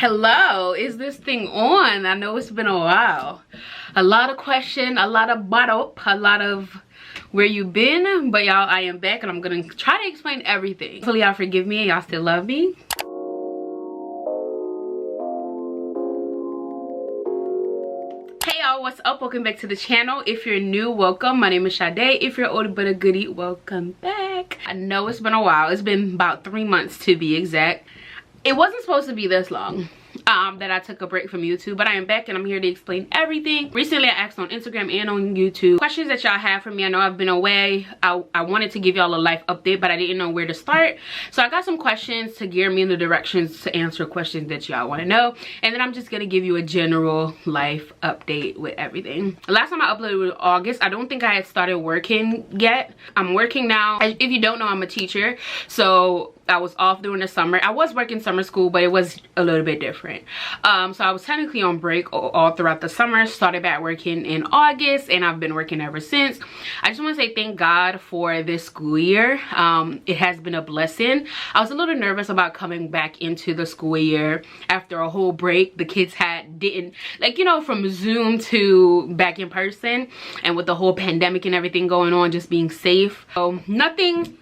Hello, is this thing on? I know it's been a while. A lot of question, a lot of bottle, a lot of where you been, but y'all, I am back and I'm gonna try to explain everything. Hopefully y'all forgive me and y'all still love me. Hey y'all, what's up? Welcome back to the channel. If you're new, welcome. My name is Sade. If you're older but a goodie, welcome back. I know it's been a while. It's been about 3 months to be exact. It wasn't supposed to be this long that I took a break from YouTube, but I am back and I'm here to explain everything. Recently I asked on Instagram and on YouTube questions that y'all have for me. I know I've been away. I wanted to give y'all a life update, but I didn't know where to start, so I got some questions to gear me in the directions to answer questions that y'all want to know, and then I'm just gonna give you a general life update with everything. Last time I uploaded was August. I don't think I had started working yet. I'm working now. If you don't know, I'm a teacher, so I was off during the summer. I was working summer school, but it was a little bit different. So I was technically on break all throughout the summer. Started back working in August, and I've been working ever since. I just want to say thank God for this school year. It has been a blessing. I was a little nervous about coming back into the school year after a whole break. The kids didn't, like, you know, from Zoom to back in person, and with the whole pandemic and everything going on, just being safe. So nothing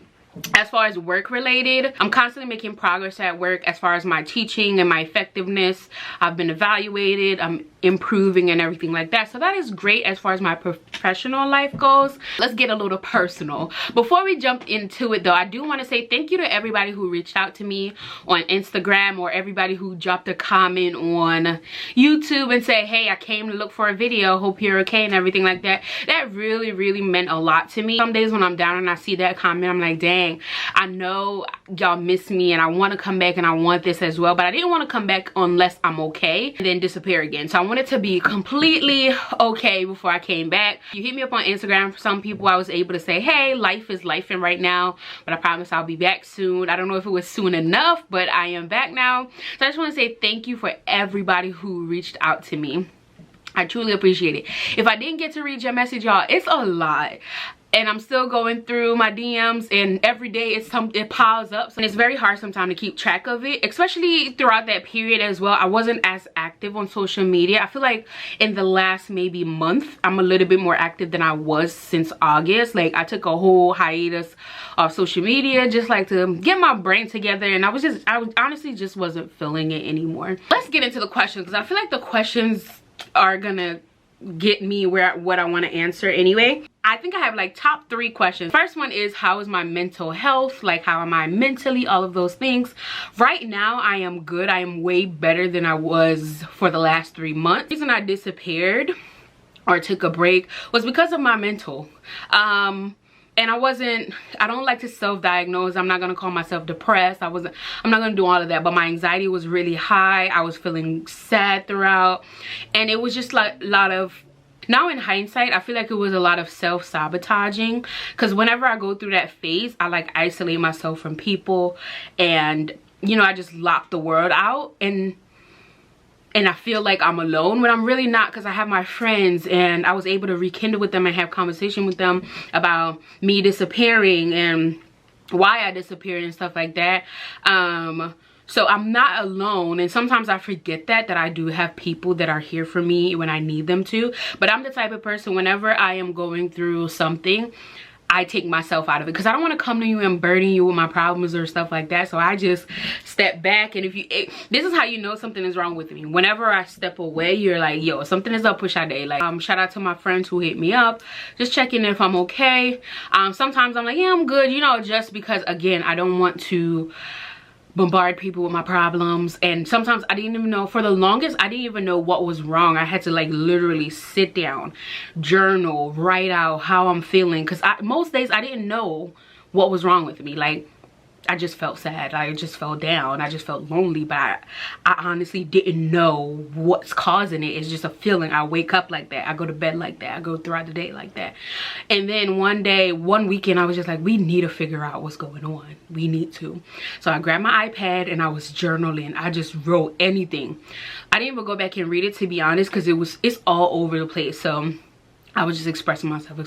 as far as work related. I'm constantly making progress at work as far as my teaching and my effectiveness. I've been evaluated. I'm improving and everything like that, so that is great as far as my professional life goes. Let's get a little personal. Before we jump into it though, I do want to say thank you to everybody who reached out to me on Instagram, or everybody who dropped a comment on YouTube and say, hey, I came to look for a video, hope you're okay and everything like that. That really meant a lot to me. Some days when I'm down and I see that comment, I'm like, dang, I know y'all miss me and I want to come back and I want this as well, but I didn't want to come back unless I'm okay and then disappear again. So I wanted to be completely okay before I came back. You hit me up on Instagram. For some people, I was able to say, hey, life is lifing right now, but I promise I'll be back soon. I don't know if it was soon enough, but I am back now. So I just want to say thank you for everybody who reached out to me. I truly appreciate it. If I didn't get to read your message, y'all, it's a lot. And I'm still going through my DMs, and every day it piles up. And it's very hard sometimes to keep track of it, especially throughout that period as well. I wasn't as active on social media. I feel like in the last maybe month, I'm a little bit more active than I was since August. Like, I took a whole hiatus off social media just like to get my brain together, and I honestly just wasn't feeling it anymore. Let's get into the questions, because I feel like the questions are gonna get me what I want to answer anyway. I think I have like top 3 questions. First one is, how is my mental health? Like, how am I mentally? All of those things. Right now, I am good. I am way better than I was for the last 3 months. The reason I disappeared or took a break was because of my mental. And I don't like to self-diagnose. I'm not gonna call myself depressed. I'm not gonna do all of that, but my anxiety was really high. I was feeling sad throughout, and it was just like a lot of, now in hindsight, I feel like it was a lot of self-sabotaging, because whenever I go through that phase, I like isolate myself from people, and you know, I just lock the world out, and I feel like I'm alone when I'm really not, because I have my friends, and I was able to rekindle with them and have conversation with them about me disappearing and why I disappeared and stuff like that. So I'm not alone, and sometimes I forget that I do have people that are here for me when I need them to. But I'm the type of person, whenever I am going through something, I take myself out of it, because I don't want to come to you and burden you with my problems or stuff like that. So I just step back, and this is how you know something is wrong with me. Whenever I step away, you're like, yo, something is up with Sade. Like, shout out to my friends who hit me up, just checking if I'm okay. Sometimes I'm like, yeah, I'm good, you know, just because, again, I don't want to bombard people with my problems. And sometimes I didn't even know, for the longest, I didn't even know what was wrong. I had to like literally sit down, journal, write out how I'm feeling, because most days I didn't know what was wrong with me. Like, I just felt sad, I just felt down, I just felt lonely, but I honestly didn't know what's causing it. It's just a feeling. I wake up like that, I go to bed like that, I go throughout the day like that. And then one weekend, I was just like, we need to figure out what's going on. We need to. So I grabbed my iPad and I was journaling. I just wrote anything. I didn't even go back and read it, to be honest, because it's all over the place. So I was just expressing myself.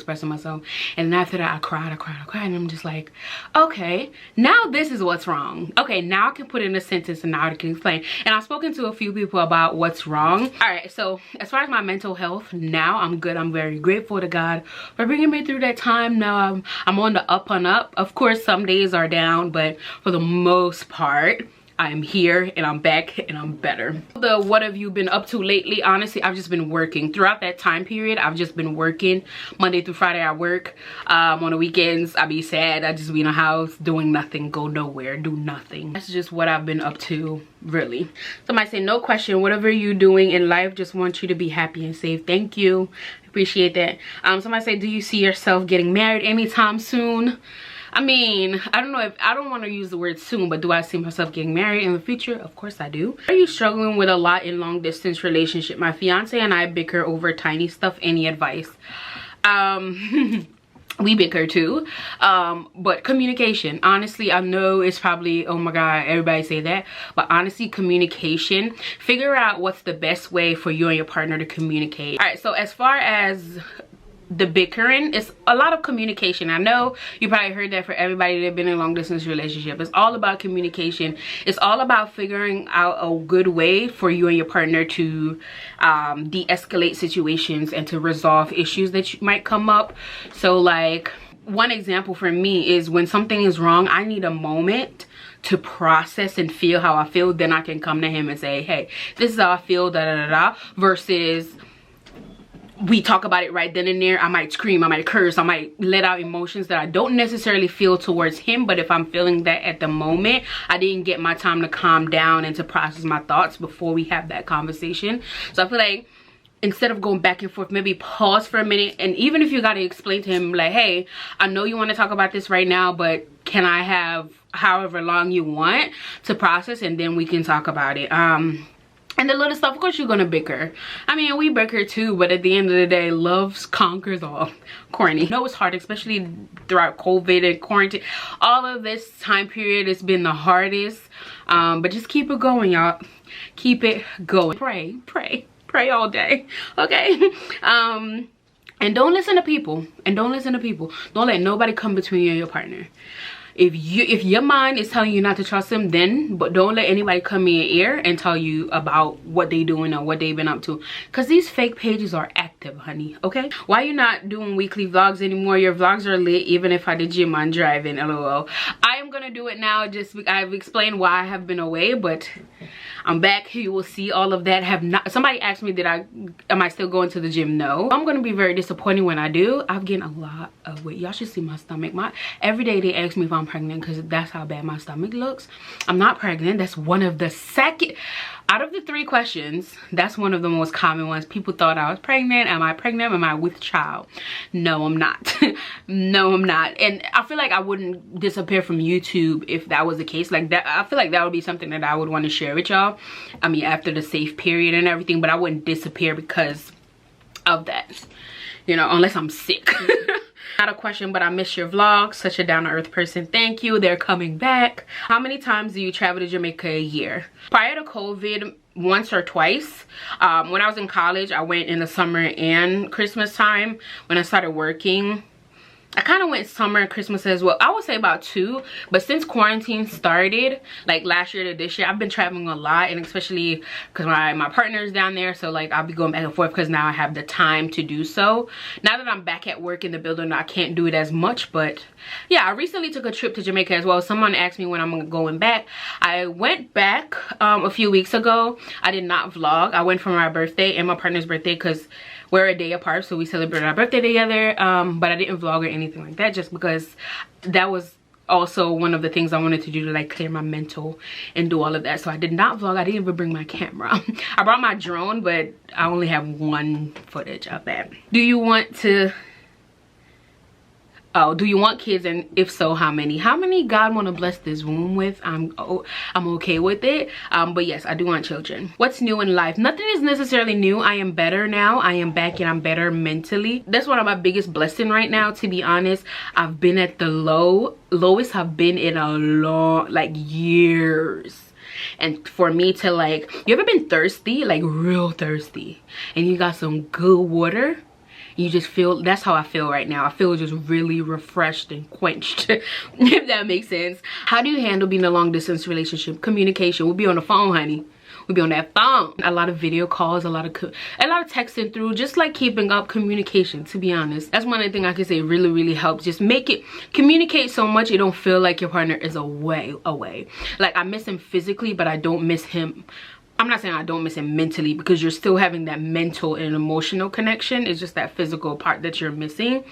And then after that, I cried, and I'm just like, okay, now this is what's wrong. Okay, now I can put in a sentence and now I can explain. And I've spoken to a few people about what's wrong. All right, so as far as my mental health, now I'm good. I'm very grateful to God for bringing me through that time. Now I'm on the up and up. Of course, some days are down, but for the most part, I'm here and I'm back and I'm better. What have you been up to lately? Honestly, I've just been working. Throughout that time period, I've just been working. Monday through Friday, I work. On the weekends, I be sad. I just be in the house doing nothing, go nowhere, do nothing. That's just what I've been up to, really. Somebody say, no question, whatever you're doing in life, just want you to be happy and safe. Thank you. Appreciate that. Somebody say, do you see yourself getting married anytime soon? I mean, I don't know if, I don't want to use the word soon, but do I see myself getting married in the future? Of course I do. Are you struggling with a lot in long distance relationship? My fiance and I bicker over tiny stuff. Any advice? We bicker too, but communication, honestly, I know it's probably, oh my god, everybody say that, but honestly, communication, figure out what's the best way for you and your partner to communicate. All right, so as far as the bickering, it's a lot of communication. I know you probably heard that for everybody that's been in a long distance relationship. It's all about communication. It's all about figuring out a good way for you and your partner to de-escalate situations and to resolve issues that might come up. So like, one example for me is when something is wrong, I need a moment to process and feel how I feel. Then I can come to him and say, hey, this is how I feel, da da da da, versus we talk about it right then and there. I might scream, I might curse, I might let out emotions that I don't necessarily feel towards him, but if I'm feeling that at the moment, I didn't get my time to calm down and to process my thoughts before we have that conversation. So I feel like instead of going back and forth, maybe pause for a minute, and even if you got to explain to him like, hey, I know you want to talk about this right now, but can I have however long you want to process, and then we can talk about it. And the little stuff, of course you're gonna bicker. I mean, we bicker too, but at the end of the day, love conquers all. Corny. I know it's hard, especially throughout COVID and quarantine. All of this time period, it's been the hardest. But just keep it going, y'all. Keep it going. Pray all day, okay? And don't listen to people. Don't let nobody come between you and your partner. If your mind is telling you not to trust them, then, but don't let anybody come in your ear and tell you about what they doing or what they've been up to, because these fake pages are active, honey. Okay, why you not doing weekly vlogs anymore? Your vlogs are lit. Even if I did gym, I'm driving, lol. I am gonna do it now. Just I've explained why I have been away, but I'm back. You will see all of that. Have not, somebody asked me, am I still going to the gym? No. I'm gonna be very disappointed when I do. I've gained a lot of weight. Y'all should see my stomach. Every day they ask me if I'm pregnant, because that's how bad my stomach looks. I'm not pregnant. That's one of the second out of the 3 questions, that's one of the most common ones. People thought I was pregnant. Am I pregnant? Am I with child? No, I'm not. No, I'm not. And I feel like I wouldn't disappear from YouTube if that was the case. Like that, I feel like that would be something that I would want to share with y'all. I mean, after the safe period and everything, but I wouldn't disappear because of that, you know, unless I'm sick. Not a question, but I miss your vlogs. Such a down-to-earth person. Thank you. They're coming back. How many times do you travel to Jamaica a year? Prior to COVID, once or twice. When I was in college, I went in the summer and Christmas time. When I started working, I kind of went summer and Christmas as well. I would say about 2, but since quarantine started, like last year to this year, I've been traveling a lot, and especially because my partner's down there, so like I'll be going back and forth because now I have the time to do so. Now that I'm back at work in the building, I can't do it as much, but yeah, I recently took a trip to Jamaica as well. Someone asked me when I'm going back. I went back a few weeks ago. I did not vlog. I went for my birthday and my partner's birthday because we're a day apart, so we celebrated our birthday together. But I didn't vlog or anything like that, just because that was also one of the things I wanted to do to like clear my mental and do all of that. So I did not vlog. I didn't even bring my camera. I brought my drone, but I only have 1 footage of that. Do you want kids, and if so, how many? How many God want to bless this womb with? I'm okay with it. But yes, I do want children. What's new in life? Nothing is necessarily new. I am better now. I am back and I'm better mentally. That's one of my biggest blessings right now, to be honest. I've been at the lowest I've been in a long, like, years. And for me to, like, you ever been thirsty, like real thirsty, and you got some good water You just feel, that's how I feel right now. I feel just really refreshed and quenched, if that makes sense. How do you handle being in a long distance relationship? Communication. We'll be on the phone, honey. We'll be on that phone. A lot of video calls, a lot of texting through, just like keeping up communication, to be honest. That's one of the things I can say really helps. Just make it, communicate so much you don't feel like your partner is away. Like, I miss him physically, but I don't miss him. I'm not saying I don't miss him mentally, because you're still having that mental and emotional connection. It's just that physical part that you're missing.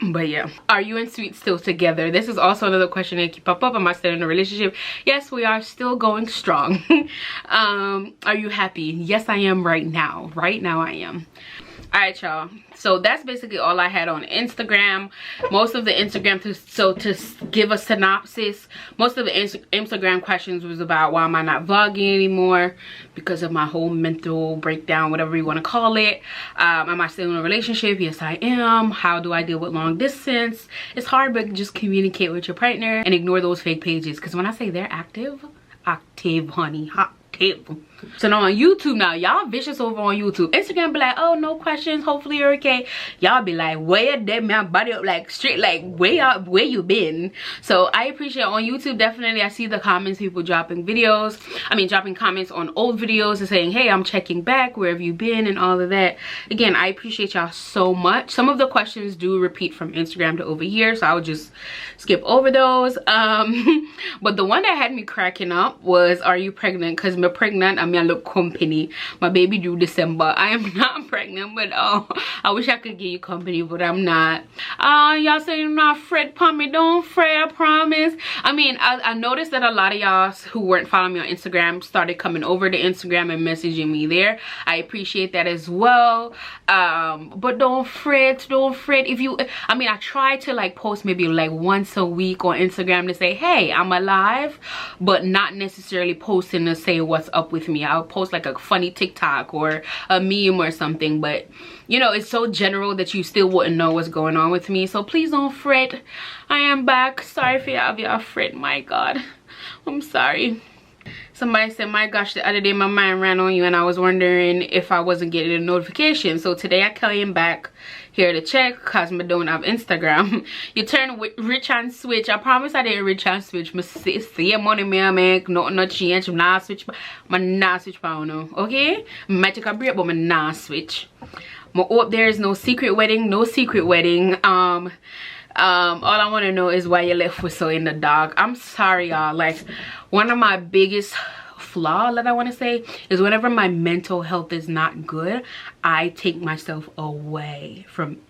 But yeah, are you and Sweet still together? This is also another question that keep up. Am I still in a relationship? Yes, we are still going strong. Are you happy? Yes, I am right now. Right now I am. All right, y'all, so that's basically all I had on Instagram. Most of the Instagram, to give a synopsis, most of the Instagram questions was about why am I not vlogging anymore, because of my whole mental breakdown, whatever you want to call it. Am I still in a relationship? Yes, I am. How do I deal with long distance? It's hard, but just communicate with your partner and ignore those fake pages, because when I say they're active, honey, active. So now on YouTube, now y'all vicious over on YouTube. Instagram be like, oh, no questions, hopefully you're okay. Y'all be like, where that man body up, like straight, like where you been? So I appreciate on YouTube, definitely I see the comments, people dropping comments on old videos and saying, hey, I'm checking back, where have you been, and all of that. Again, I appreciate y'all so much. Some of the questions do repeat from Instagram to over here, so I'll just skip over those. But the one that had me cracking up was, are you pregnant? Because I'm pregnant, I'm a look company. My baby due December. I am not pregnant, but I wish I could give you company, but I'm not. Y'all say you're not fret upon me. Don't fret, I promise. I mean, I noticed that a lot of y'all who weren't following me on Instagram started coming over to Instagram and messaging me there. I appreciate that as well. But don't fret, if you, I mean, I try to like post maybe like once a week on Instagram to say, hey, I'm alive, but not necessarily posting to say what's up with me. I'll post like a funny TikTok or a meme or something, but you know, it's so general that you still wouldn't know what's going on with me. So please don't fret. I am back. Sorry for y'all fret. My God, I'm sorry. Somebody said, my gosh, the other day my mind ran on you and I was wondering if I wasn't getting a notification. So today I came back here to check because I don't have Instagram. You turn rich and switch. I promise I didn't rich and switch. I see money me I make, no change. I'm not switch. I'm not switch now. Okay? I might take a break, but I'm not switch. I hope there is no secret wedding. No secret wedding. All I want to know is why you left with so in the dark. I'm sorry, y'all. Like, one of my biggest flaw that I want to say is whenever my mental health is not good, I take myself away from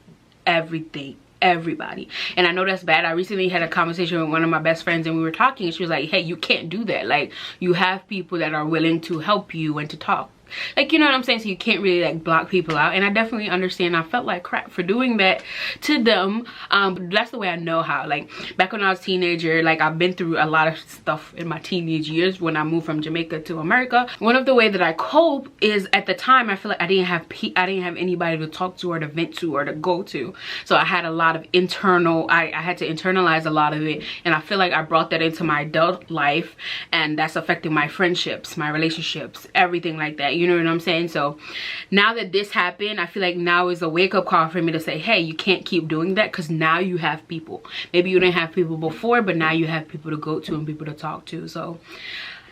everything, everybody. And I know that's bad. I recently had a conversation with one of my best friends and we were talking and she was like, hey, you can't do that. Like, you have people that are willing to help you and to talk. Like, you know what I'm saying? So you can't really like block people out, and I definitely understand. I felt like crap for doing that to them, but that's the way I know how. Like, back when I was a teenager, like, I've been through a lot of stuff in my teenage years when I moved from Jamaica to America. One of the way that I cope is, at the time, I feel like I didn't have anybody to talk to or to vent to or to go to. So I had a lot of I had to internalize a lot of it, and I feel like I brought that into my adult life, and that's affecting my friendships, my relationships, everything like that. You know what I'm saying? So now that this happened, I feel like now is a wake-up call for me to say, hey, you can't keep doing that, because now you have people. Maybe you didn't have people before, but now you have people to go to and people to talk to. So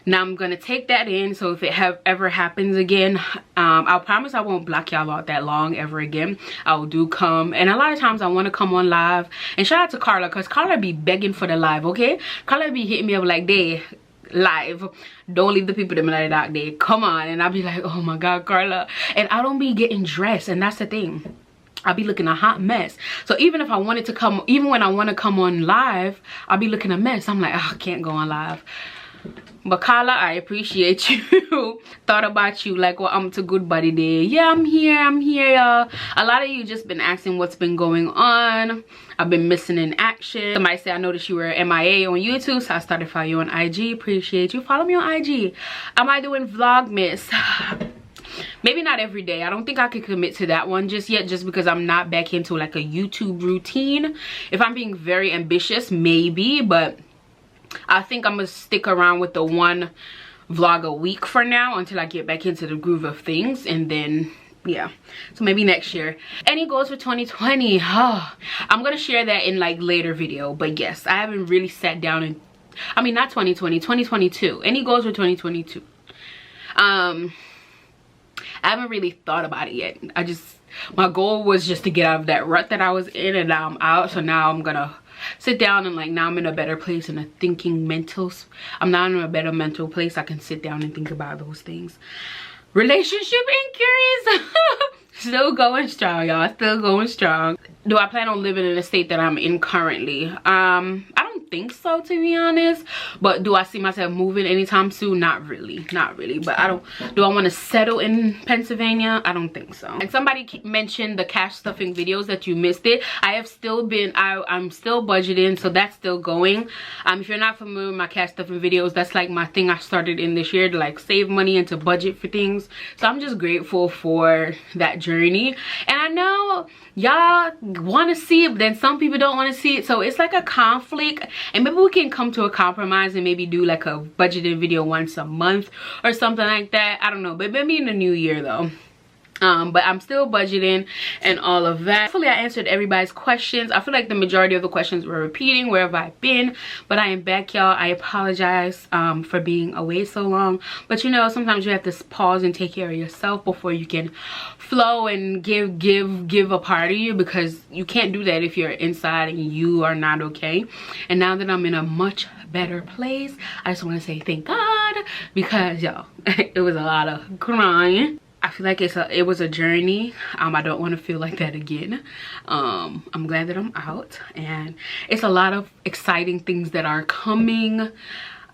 now I'm gonna take that in. So if it ever happens again, I'll promise I won't block y'all out that long ever again. I will do come, and a lot of times I want to come on live. And shout out to Carla, because Carla be begging for the live. Okay, Carla be hitting me up like, they live, don't leave the people them in the dark day, come on. And I'll be like, oh my God, Carla. And I don't be getting dressed, and that's the thing, I'll be looking a hot mess. So even if I wanted to come, even when I want to come on live, I'll be looking a mess. I'm like, oh, I can't go on live. But Carla, I appreciate you. Thought about you like, well, I'm to good body day. Yeah, I'm here, y'all. A lot of you just been asking what's been going on. I've been missing in action. Somebody said, I noticed you were M.I.A. on YouTube, so I started following you on IG. Appreciate you. Follow me on IG. Am I doing Vlogmas? Maybe not every day. I don't think I could commit to that one just yet, just because I'm not back into like a YouTube routine. If I'm being very ambitious, maybe, but I think I'm gonna stick around with the one vlog a week for now until I get back into the groove of things, and then yeah, so maybe next year. Any goals for 2020? I'm gonna share that in like later video, but yes, I haven't really sat down and, I mean, not 2020, 2022. Any goals for 2022? I haven't really thought about it yet. My goal was just to get out of that rut that I was in, and now I'm out. So now I'm gonna sit down and like, now I'm in a better place, in a thinking I'm now in a better mental place. I can sit down and think about those things. Relationship inquiries. Still going strong, y'all. Still going strong. Do I plan on living in the state that I'm in currently? I don't think so, to be honest. But do I see myself moving anytime soon? Not really, not really. But do I want to settle in Pennsylvania? I don't think so. And somebody mentioned the cash stuffing videos, that you missed it. I'm still budgeting, so that's still going. If you're not familiar with my cash stuffing videos, that's like my thing I started in this year, to like save money and to budget for things. So I'm just grateful for that journey. And I know y'all want to see it, but then some people don't want to see it, so it's like a conflict. And maybe we can come to a compromise and maybe do like a budgeted video once a month or something like that. I don't know, but maybe in the new year though. But I'm still budgeting and all of that. Hopefully I answered everybody's questions. I feel like the majority of the questions were repeating. Where have I been? But I am back, y'all. I apologize for being away so long, but you know, sometimes you have to pause and take care of yourself before you can flow and give a part of you, because you can't do that if you're inside and you are not okay. And now that I'm in a much better place, I just want to say thank God, because y'all, it was a lot of crying. I feel like it was a journey. I don't want to feel like that again. I'm glad that I'm out, and it's a lot of exciting things that are coming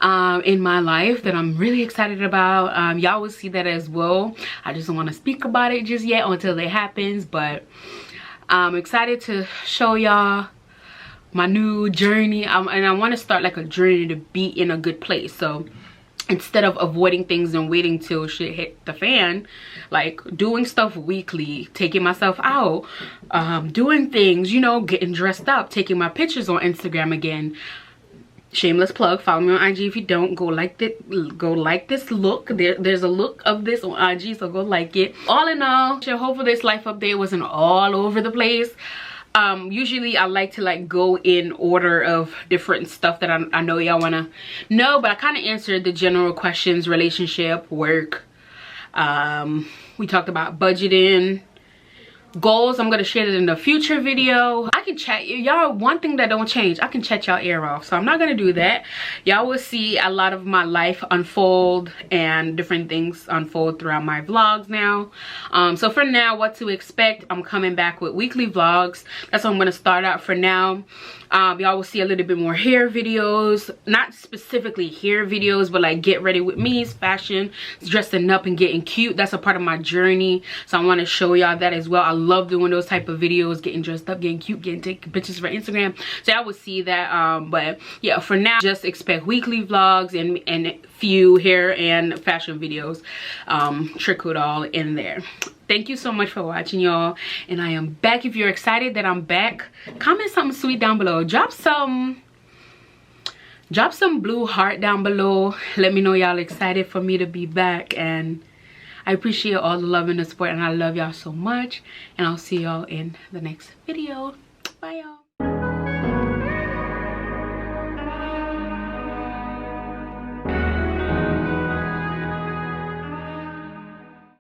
in my life that I'm really excited about. Y'all will see that as well. I just don't want to speak about it just yet until it happens, but I'm excited to show y'all my new journey. And I want to start like a journey to be in a good place. So instead of avoiding things and waiting till shit hit the fan, like doing stuff weekly, taking myself out, doing things, you know, getting dressed up, taking my pictures on Instagram again. Shameless plug, follow me on IG if you don't. Go like this look. There's a look of this on IG, so go like it. All in all, hopefully this life update wasn't all over the place. Usually I like to like go in order of different stuff that I know y'all wanna know, but I kind of answered the general questions: relationship, work. We talked about budgeting, goals. I'm gonna share that in a future video. I can chat y'all. One thing that don't change, I can chat y'all ear off, so I'm not gonna do that. Y'all will see a lot of my life unfold and different things unfold throughout my vlogs now. So for now, what to expect, I'm coming back with weekly vlogs. That's what I'm gonna start out for now. Y'all will see a little bit more hair videos, not specifically hair videos, but like get ready with me, fashion, dressing up and getting cute. That's a part of my journey, so I want to show y'all that as well. I love doing those type of videos, getting dressed up, getting cute, taking pictures for Instagram. So I will see that. But yeah, for now, just expect weekly vlogs and few hair and fashion videos trickled all in there. Thank you so much for watching, y'all, and I am back. If you're excited that I'm back, comment something sweet down below. Drop some blue heart down below. Let me know y'all excited for me to be back, and I appreciate all the love and the support, and I love y'all so much, and I'll see y'all in the next video. Bye, y'all.